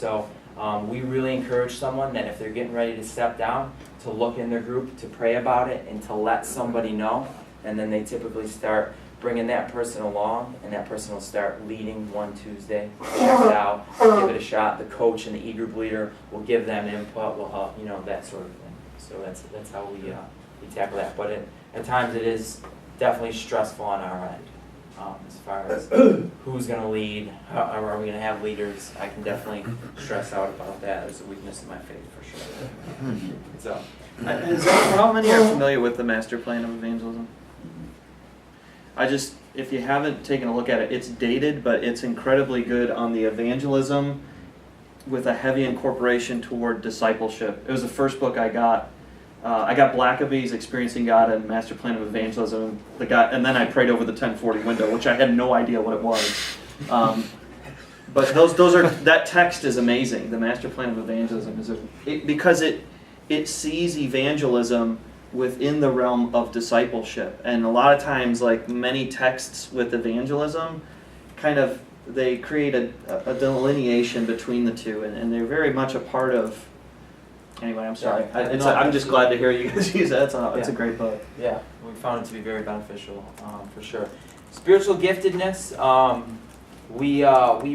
So we really encourage someone that if they're getting ready to step down, to look in their group, to pray about it, and to let somebody know. And then they typically start bringing that person along, and that person will start leading one Tuesday, check it out, give it a shot. The coach and the e-group leader will give them input, will help, that sort of thing. So that's how we tackle that. But at times it is definitely stressful on our end. As far as who's going to lead, how are we going to have leaders, I can definitely stress out about that. It's a weakness in my faith for sure. So, how many are familiar with the master plan of evangelism? If you haven't taken a look at it, it's dated, but it's incredibly good on the evangelism with a heavy incorporation toward discipleship. It was the first book I got. I got Blackaby's Experiencing God and Master Plan of Evangelism, and then I prayed over the 1040 window, which I had no idea what it was. But that text is amazing. The Master Plan of Evangelism because it sees evangelism within the realm of discipleship, and a lot of times, like many texts with evangelism, they create a delineation between the two, and they're very much a part of. Anyway, I'm sorry. I'm just glad to hear you guys use that. It's a great book. Yeah, we found it to be very beneficial, for sure. Spiritual giftedness, we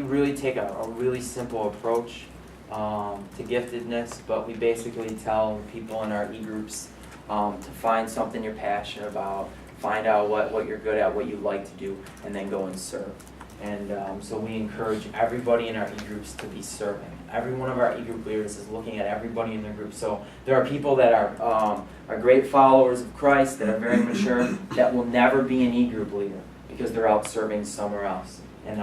really take a really simple approach to giftedness, but we basically tell people in our e-groups to find something you're passionate about, find out what you're good at, what you like to do, and then go and serve. And so we encourage everybody in our e-groups to be serving. Every one of our e-group leaders is looking at everybody in their group. So there are people that are great followers of Christ, that are very mature, that will never be an e-group leader because they're out serving somewhere else. And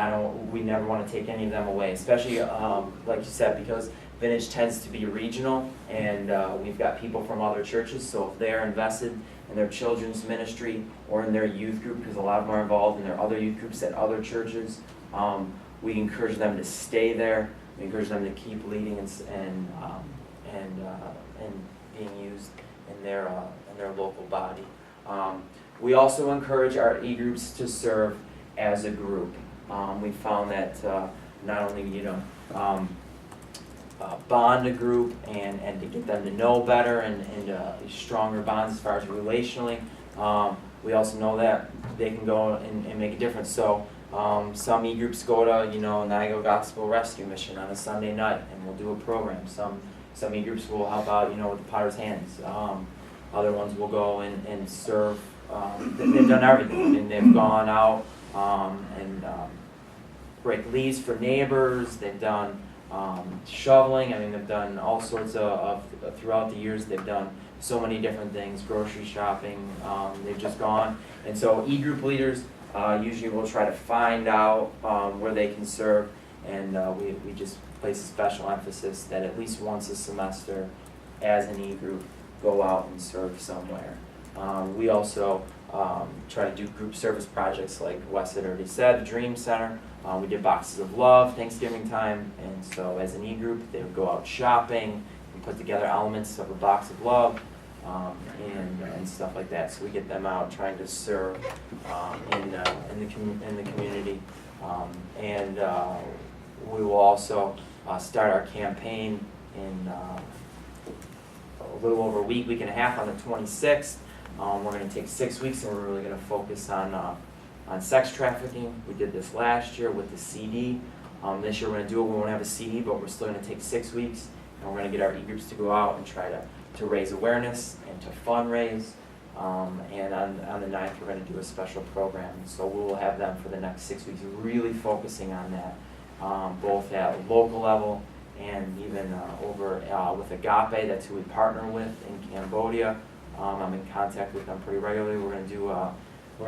we never want to take any of them away, especially, like you said, because Vintage tends to be regional, and we've got people from other churches, so if they're invested in their children's ministry or in their youth group, because a lot of them are involved in their other youth groups at other churches, we encourage them to stay there. We encourage them to keep leading and being used in their local body. We also encourage our e-groups to serve as a group. We found that not only bond a group and to get them to know better and stronger bonds as far as relationally, we also know that they can go and make a difference. So some e-groups go to Niagara Gospel Rescue Mission on a Sunday night, and we'll do a program. Some e-groups will help out with the Potter's Hands. Other ones will go and serve. They've done everything, and they've gone out and break leaves for neighbors. They've done shoveling. They've done all sorts of throughout the years. They've done so many different things, grocery shopping. They've just gone. And so e-group leaders usually will try to find out where they can serve, and we just place a special emphasis that at least once a semester, as an e-group, go out and serve somewhere. We also try to do group service projects like Wes had already said, the Dream Center. We did Boxes of Love, Thanksgiving time, and so as an e-group, they would go out shopping and put together elements of a box of love and stuff like that. So we get them out trying to serve in the community, and we will also start our campaign in a little over a week and a half on the 26th. We're going to take 6 weeks, and we're really going to focus on sex trafficking. We did this last year with the CD. This year we're going to do it. We won't have a CD, but we're still going to take 6 weeks, and we're going to get our e-groups to go out and try to raise awareness and to fundraise. And on the 9th, we're going to do a special program. So we will have them for the next 6 weeks, really focusing on that, both at local level and even over with Agape. That's who we partner with in Cambodia. I'm in contact with them pretty regularly. We're going to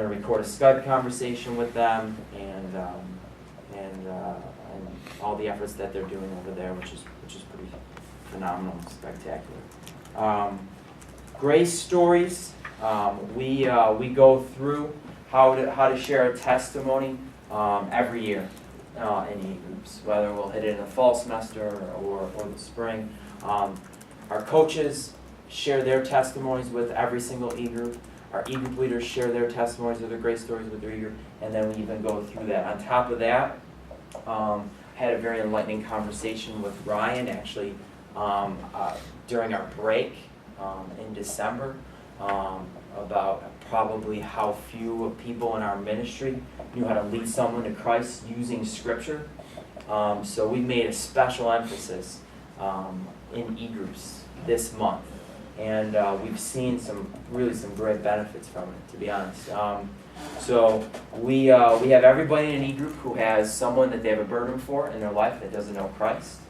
record a Skype conversation with them, and all the efforts that they're doing over there, which is pretty phenomenal, spectacular. Grace stories. We go through how to share a testimony every year in e-groups, whether we'll hit it in the fall semester or the spring. Our coaches share their testimonies with every single e-group. Our e-group leaders share their testimonies or their grace stories with their e-group, and then we even go through that. On top of that, had a very enlightening conversation with Ryan actually during our break in December about probably how few people in our ministry knew how to lead someone to Christ using Scripture. So we made a special emphasis in e-groups this month, and we've seen some great benefits from it, to be honest. So we have everybody in an e-group who has someone that they have a burden for in their life that doesn't know Christ.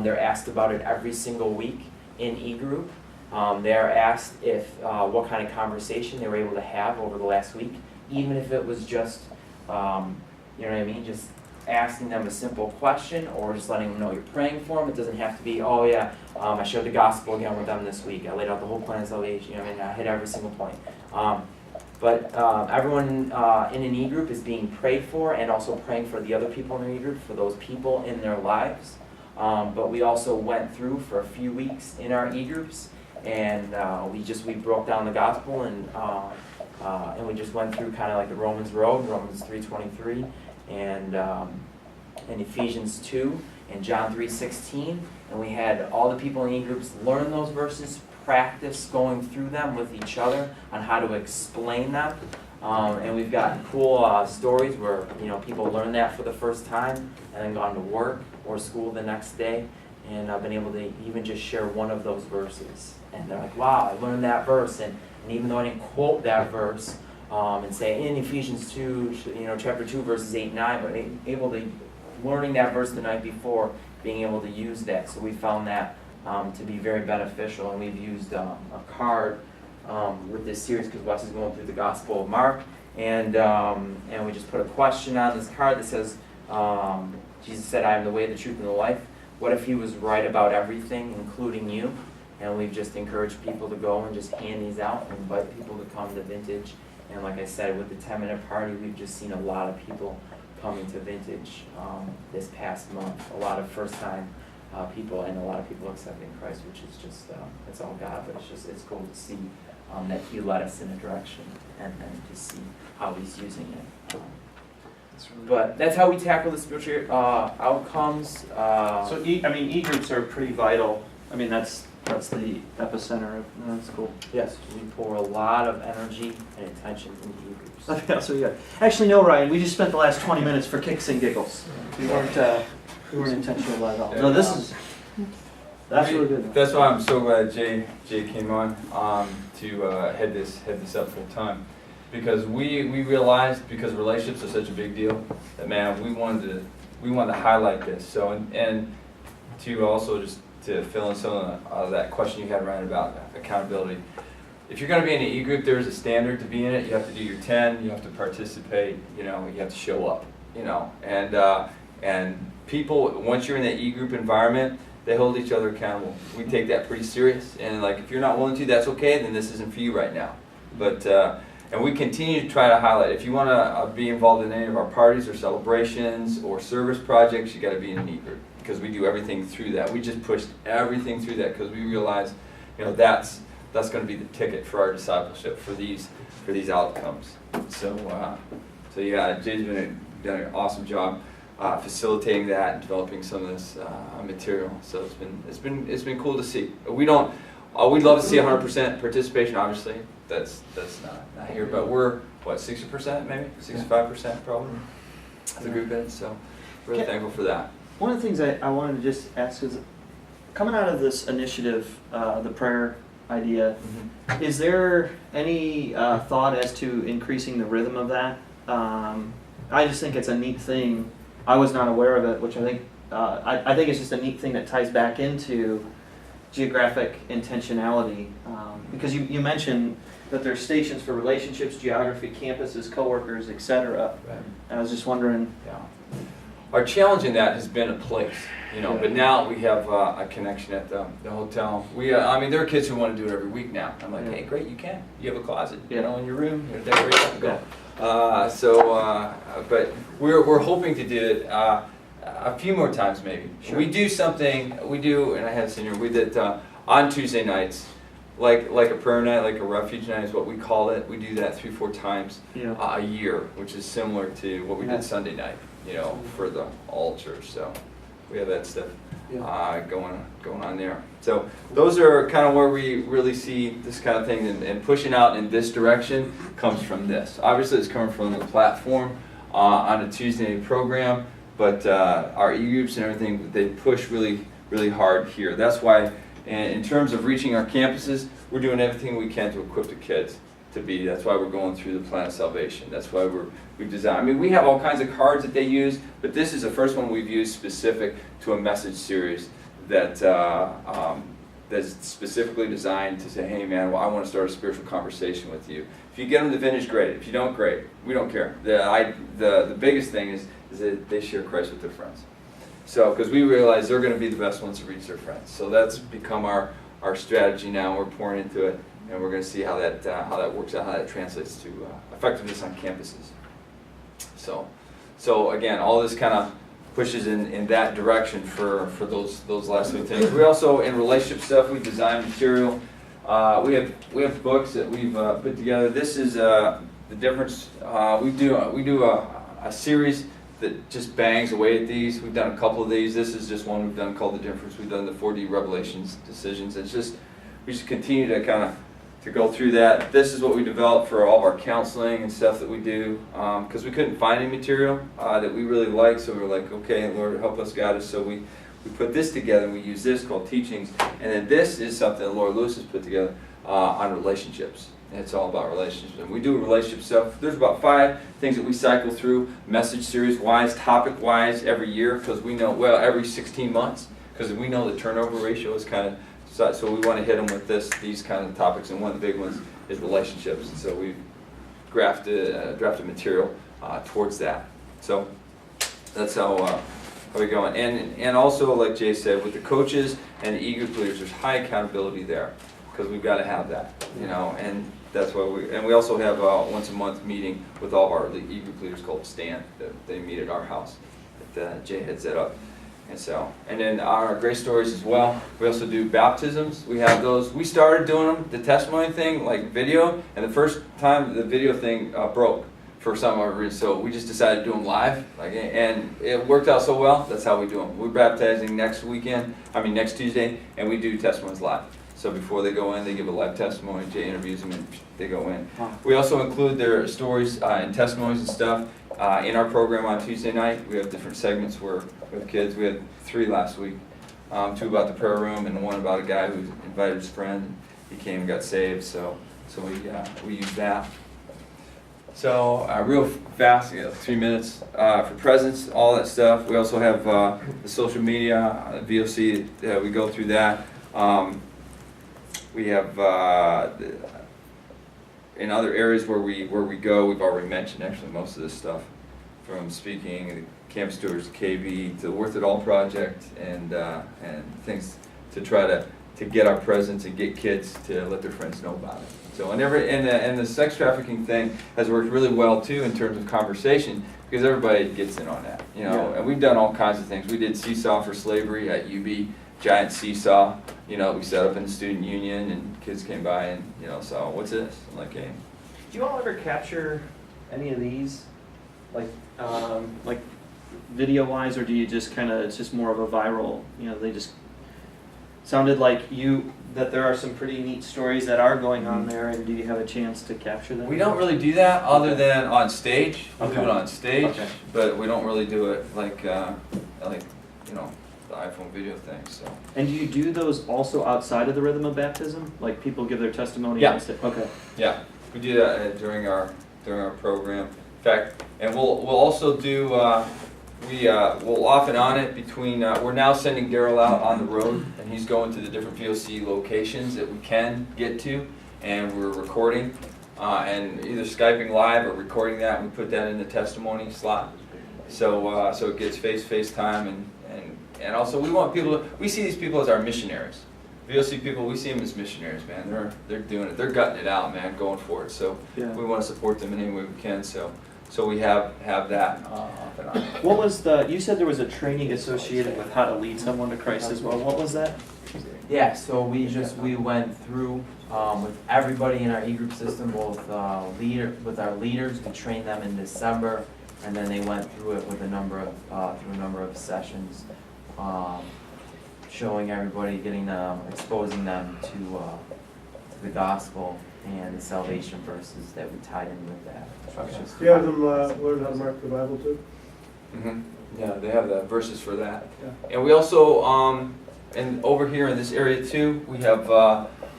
They're asked about it every single week in e-group. They are asked if what kind of conversation they were able to have over the last week, even if it was just, you know what I mean, just asking them a simple question or just letting them know you're praying for them. It doesn't have to be, oh yeah, I shared the gospel again with them this week. I laid out the whole plan of salvation. You know, I hit every single point. But everyone in an e-group is being prayed for, and also praying for the other people in the e-group, for those people in their lives. But we also went through for a few weeks in our e-groups, and we broke down the gospel, and we just went through kind of like the Romans road, Romans 3:23, and Ephesians 2, and John 3:16, and we had all the people in e-groups learn those verses, practice going through them with each other on how to explain them, and we've gotten cool stories where people learn that for the first time and then gone to work or school the next day, and I've been able to even just share one of those verses, and they're like, wow, I learned that verse, and even though I didn't quote that verse and say in Ephesians 2, chapter 2 verses 8 and 9, but able to learning that verse the night before, being able to use that. So we found that to be very beneficial, and we've used a card with this series because Wes is going through the Gospel of Mark, and we just put a question on this card that says, Jesus said, I am the way, the truth, and the life. What if he was right about everything, including you? And we've just encouraged people to go and just hand these out and invite people to come to Vintage. And like I said, with the 10-minute party, we've just seen a lot of people coming to Vintage this past month. A lot of first-time people, and a lot of people accepting Christ, which is just, it's all God, but it's cool to see that he led us in a direction, and to see how he's using it. But that's how we tackle the spiritual outcomes. So e-groups are pretty vital. I mean, that's the epicenter of, that's cool. Yes, we pour a lot of energy and attention into e-groups. Yeah, so yeah. Actually, no, Ryan, we just spent the last 20 minutes for kicks and giggles. We weren't intentional at all. No, that's really good. That's why I'm so glad Jay came on to head this up full time, because we realized, because relationships are such a big deal, that man, we wanted to highlight this. So and to also just to fill in some of that question you had, Ryan, about accountability. If you're going to be in an e-group, there's a standard to be in it. You have to do your 10. You have to participate. You have to show up. And people, once you're in that e-group environment, they hold each other accountable. We take that pretty serious. And like, if you're not willing to, that's okay. Then this isn't for you right now. But and we continue to try to highlight. If you want to be involved in any of our parties or celebrations or service projects, you got to be in an e-group, because we do everything through that. We just pushed everything through that because we realize, that's going to be the ticket for our discipleship for these outcomes. So yeah, Jay's done an awesome job facilitating that and developing some of this material. So it's been cool to see. We'd love to see 100% participation. Obviously, that's not here, but we're 60% maybe, 65% probably. The group is, so really thankful for that. One of the things I wanted to just ask is, coming out of this initiative, the prayer idea, is there any thought as to increasing the rhythm of that? I just think it's a neat thing. I was not aware of it, which I think it's just a neat thing that ties back into geographic intentionality, because you mentioned that there's stations for relationships, geography, campuses, coworkers, etc. Right. And I was just wondering. Yeah. Our challenge in that has been a place, but now we have a connection at the hotel. There are kids who want to do it every week now. I'm like, hey, great, you can. You have a closet, in your room, you're decorated to go. But we're hoping to do it a few more times maybe. Sure. We do, and I had a senior, we did on Tuesday nights, like a prayer night, like a refuge night is what we call it. We do that 3-4 times a year, which is similar to what we did Sunday night, for the all church. So we have that stuff going on there. So those are kind of where we really see this kind of thing, and pushing out in this direction comes from this. Obviously, it's coming from the platform on a Tuesday night program, but our e-groups and everything, they push really, really hard here. That's why, in terms of reaching our campuses, we're doing everything we can to equip the kids to be. That's why we're going through the plan of salvation. That's why we've designed. I mean, we have all kinds of cards that they use, but this is the first one we've used specific to a message series that that's specifically designed to say, hey man, well, I want to start a spiritual conversation with you. If you get them to finish, great. If you don't, great. We don't care. The biggest thing is that they share Christ with their friends. So, because we realize they're going to be the best ones to reach their friends. So that's become our strategy now. We're pouring into it, and we're going to see how that works out, how that translates to effectiveness on campuses. So again, all this kind of pushes in that direction for those last two things. We also, in relationship stuff, we design material. We have books that we've put together. This is the difference. We do a series that just bangs away at these. We've done a couple of these. This is just one we've done called The Difference. We've done the 4D Revelations Decisions. It's just, we just continue to kind of go through that. This is what we developed for all of our counseling and stuff that we do, because we couldn't find any material that we really liked, so we were like, okay, Lord, help us, guide us. So we put this together, and we use this called Teachings, and then this is something that Laura Lewis has put together on relationships. And it's all about relationships. And we do relationship stuff. There's about 5 things that we cycle through, message series-wise, topic-wise, every year, because we know, well, every 16 months, because we know the turnover ratio is kind of, so we want to hit them with these kind of topics, and one of the big ones is relationships. And so we've drafted material towards that. So that's how we're going. And also, like Jay said, with the coaches and the e-group leaders, there's high accountability there, because we've got to have that, and that's why we also have a once a month meeting with all of our e-group leaders called Stand, that they meet at our house that Jay heads that up. And then our Grace Stories as well. We also do baptisms. We have those. We started doing them, the testimony thing, like video, and the first time the video thing broke for some reason, so we just decided to do them live, and it worked out so well. That's how we do them. We're baptizing next Tuesday, and we do testimonies live. So before they go in, they give a live testimony. Jay interviews them, and they go in. We also include their stories and testimonies and stuff in our program on Tuesday night. We have different segments where with kids. We had 3 last week, 2 about the prayer room, and 1 about a guy who invited his friend. He came and got saved. So we use that. So real fast, 3 minutes for presents, all that stuff. We also have the social media, VOC. We go through that. We have in other areas where we go. We've already mentioned actually most of this stuff, from speaking, campus tours, KB, to the Worth It All project, and things to try to get our presence and get kids to let their friends know about it. So and the sex trafficking thing has worked really well too in terms of conversation, because everybody gets in on that, And we've done all kinds of things. We did Seesaw for Slavery at UB. Giant seesaw, we set up in the student union, and kids came by and, saw, what's this? I'm like, hey. Do you all ever capture any of these, like video-wise, or do you just it's just more of a viral, they just sounded like that there are some pretty neat stories that are going on there, and do you have a chance to capture them? We don't really do that other than on stage. We'll do it on stage, but we don't really do it like the iPhone video thing. So. And do you do those also outside of the rhythm of baptism? Like people give their testimony? Yeah. Okay. Yeah, we do that during our program. In fact, and we'll also do we'll off and on it between. We're now sending Daryl out on the road, and he's going to the different VOC locations that we can get to, and we're recording and either Skyping live or recording that. And we put that in the testimony slot, so it gets face time and also we want people we see these people as our missionaries. VOC people, we see them as missionaries, man. They're doing it. They're gutting it out, man, going for it. So we want to support them in any way we can. So we have that off and on. What was you said there was a training associated with how to lead someone to Christ as well. What was that? Yeah, so we went through with everybody in our e-group system, both with our leaders. We trained them in December, and then they went through it with a number of sessions showing everybody, getting them, exposing them to the gospel and the salvation verses that we tied in with that. So it's just- Do you have them learn how to mark the Bible too? Mhm. Yeah, they have the verses for that. Yeah. And we also, and over here in this area too, we have,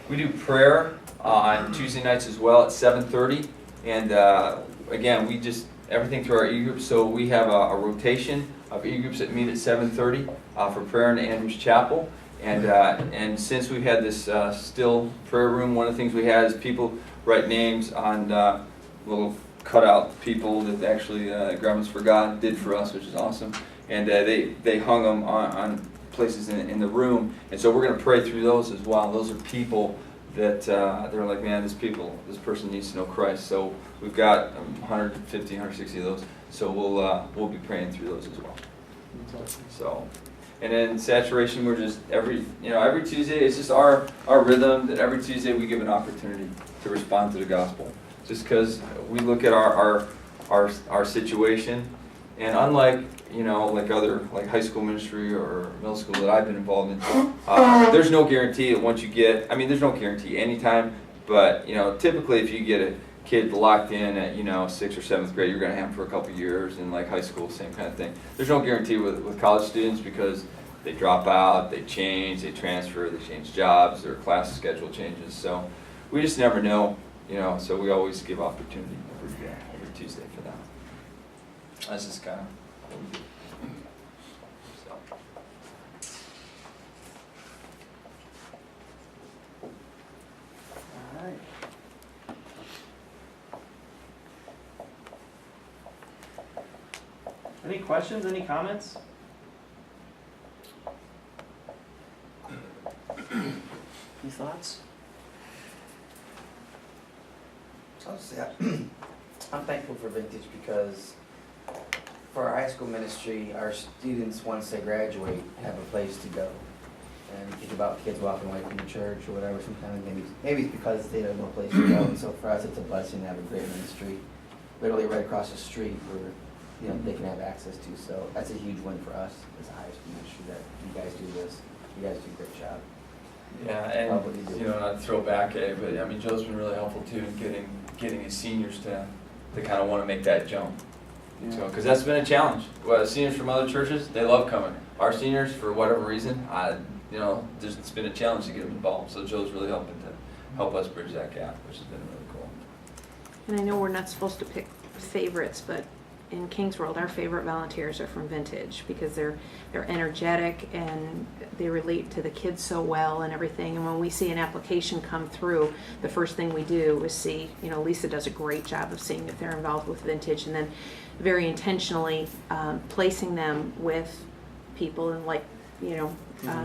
we do prayer on Tuesday nights as well at 7:30. And again, we just, everything through our e-groups, so we have a rotation of e-groups that meet at 7:30 for prayer in Andrews Chapel. And since we've had this still prayer room, one of the things we had is people write names on little cutout people that actually Grandmas for God did for us, which is awesome. And they hung them on places in the room. And so we're going to pray through those as well. Those are people that they're like, man, this person needs to know Christ. So we've got 150, 160 of those. So we'll be praying through those as well. So, and then saturation, we're just every Tuesday, it's just our rhythm that every Tuesday we give an opportunity to respond to the gospel. Just because we look at our situation, and unlike like high school ministry or middle school that I've been involved in, there's no guarantee that once you get, there's no guarantee anytime, but typically if you get a kid locked in at 6th or 7th grade, you're going to have them for a couple years. And like high school, same kind of thing. There's no guarantee with college students because they drop out, they change, they transfer, they change jobs, their class schedule changes. So we just never know, so we always give opportunity every Tuesday for that. That's just kind of what we do. So. All right. Any questions, any comments? Any thoughts? I'll say I'm thankful for Vintage because for our high school ministry, our students, once they graduate, have a place to go. And you think about kids walking away from the church or whatever, sometimes maybe it's because they have no place to go. And so for us, it's a blessing to have a great ministry, literally right across the street where they can have access to. So that's a huge win for us as a high school ministry that you guys do this. You guys do a great job. Yeah, and not to throw back at it, but Joe's been really helpful too in getting his seniors to kind of want to make that jump. Yeah. So, because that's been a challenge. Well, seniors from other churches, they love coming. Our seniors, for whatever reason, it's been a challenge to get them involved. So Joe's really helping to help us bridge that gap, which has been really cool. And I know we're not supposed to pick favorites, but in King's World, our favorite volunteers are from Vintage because they're energetic and they relate to the kids so well and everything. And when we see an application come through, the first thing we do is see, Lisa does a great job of seeing if they're involved with Vintage, and then very intentionally placing them with people in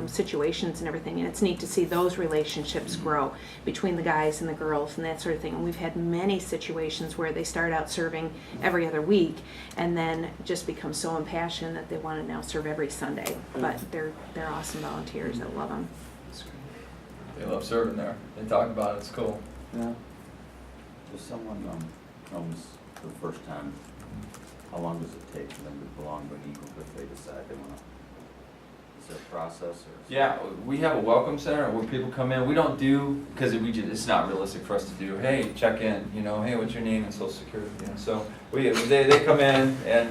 situations and everything. And it's neat to see those relationships grow between the guys and the girls and that sort of thing. And we've had many situations where they start out serving every other week and then just become so impassioned that they want to now serve every Sunday. But they're awesome volunteers. I love them. They love serving there. They talk about it. It's cool. Yeah. If someone comes for the first time, how long does it take for them to belong to an e-group if they decide they want to? Is there a process? Or Yeah, we have a welcome center where people come in. We don't do, because it's not realistic for us to do, hey, check in, hey, what's your name and social security, So they come in and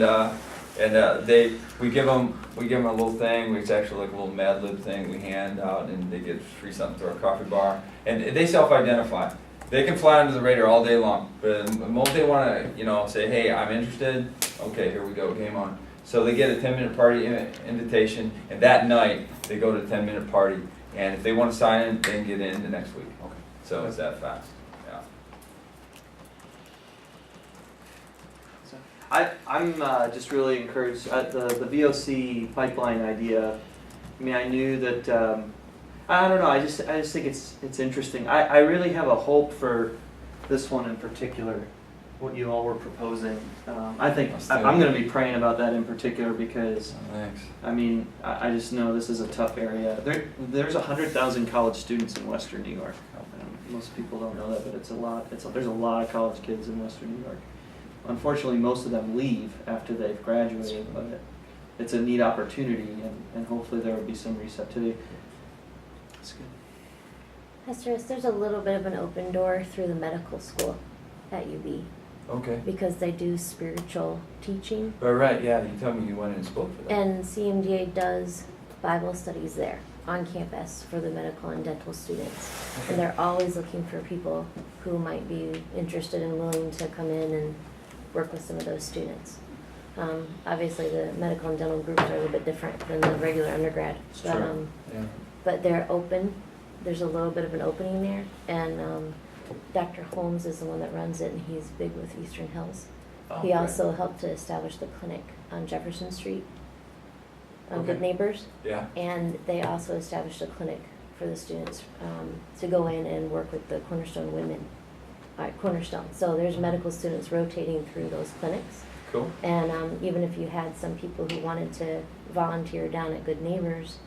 we give them a little thing. It's actually like a little Mad Lib thing we hand out, and they get free something to our coffee bar. And they self-identify. They can fly under the radar all day long, but the moment they want to, say, hey, I'm interested, okay, here we go, game on. So they get a 10-minute party invitation, and that night they go to the 10-minute party. And if they want to sign in, they can get in the next week. okay. So it's that fast. Yeah. I'm just really encouraged at the VOC pipeline idea. I knew that I don't know. I just think it's interesting. I really have a hope for this one in particular. What you all were proposing. I think I'm going to be praying about that in particular because Thanks. I just know this is a tough area. There's 100,000 college students in Western New York. Most people don't know that, but it's a lot. There's a lot of college kids in Western New York. Unfortunately, most of them leave after they've graduated, but it's a neat opportunity, and hopefully there will be some receptivity. That's good. Pastor, there's a little bit of an open door through the medical school at UB Okay. because they do spiritual teaching, Right, yeah, you told me you went in and spoke for that. and CMDA does Bible studies there on campus for the medical and dental students. And they're always looking for people who might be interested and willing to come in and work with some of those students. Obviously, the medical and dental groups are a little bit different than the regular undergrad. It's But, true. Yeah. but they're open. There's a little bit of an opening there, and Dr. Holmes is the one that runs it, and he's big with Eastern Hills. He Okay. also helped to establish the clinic on Jefferson Street, Okay. Good Neighbors, Yeah. and they also established a clinic for the students to go in and work with the Cornerstone women. Cornerstone. So there's medical students rotating through those clinics. Cool. And even if you had some people who wanted to volunteer down at Good Neighbors,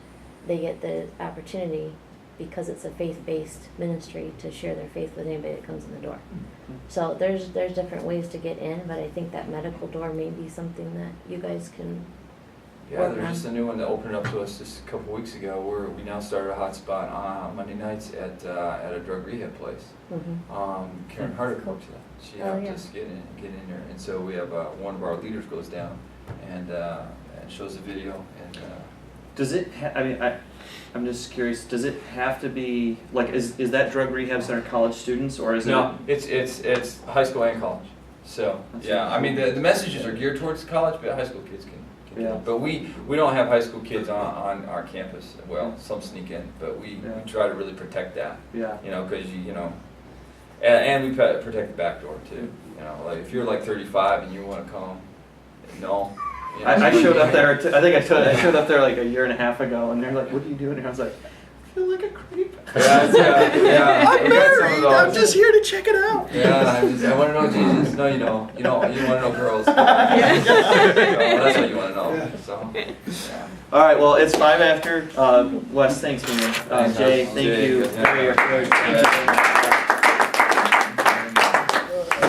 they get the opportunity, because it's a faith-based ministry, to share their faith with anybody that comes in the door. So there's different ways to get in, but I think that medical door may be something that you guys can Yeah, work there's on. just a new one that opened up to us just a couple weeks ago where we now started a hotspot on Monday nights at a drug rehab place. Karen Harder Cool. works that. She Oh, helped yeah. us get in there, and so we have one of our leaders goes down and shows a video and. Does it? I'm just curious. Does it have to be like? Is that drug rehab center college students, or is No, it's high school and college. So yeah, I mean the messages are geared towards college, but high school kids can do Yeah. it. But we don't have high school kids on our campus. Well, some sneak in, but we try to really protect that. Yeah. You know, because you know, and we protect the back door too. You know, like if you're like 35 and you want to come, no. You know, I showed up there. I think I showed up there like a year and a half ago, and they're like, "What are you doing here?" I was like, "I feel like a creep." Yeah. I'm We got some of married. those. I'm just here to check it out. Yeah, I want to know Jesus. No, you don't. You want to know girls. That's what you want to know. So, yeah. All right. Well, it's 5 after. Wes, thanks, man. Thanks, Jay, Jay, thank you. yeah. Very good. Thank you.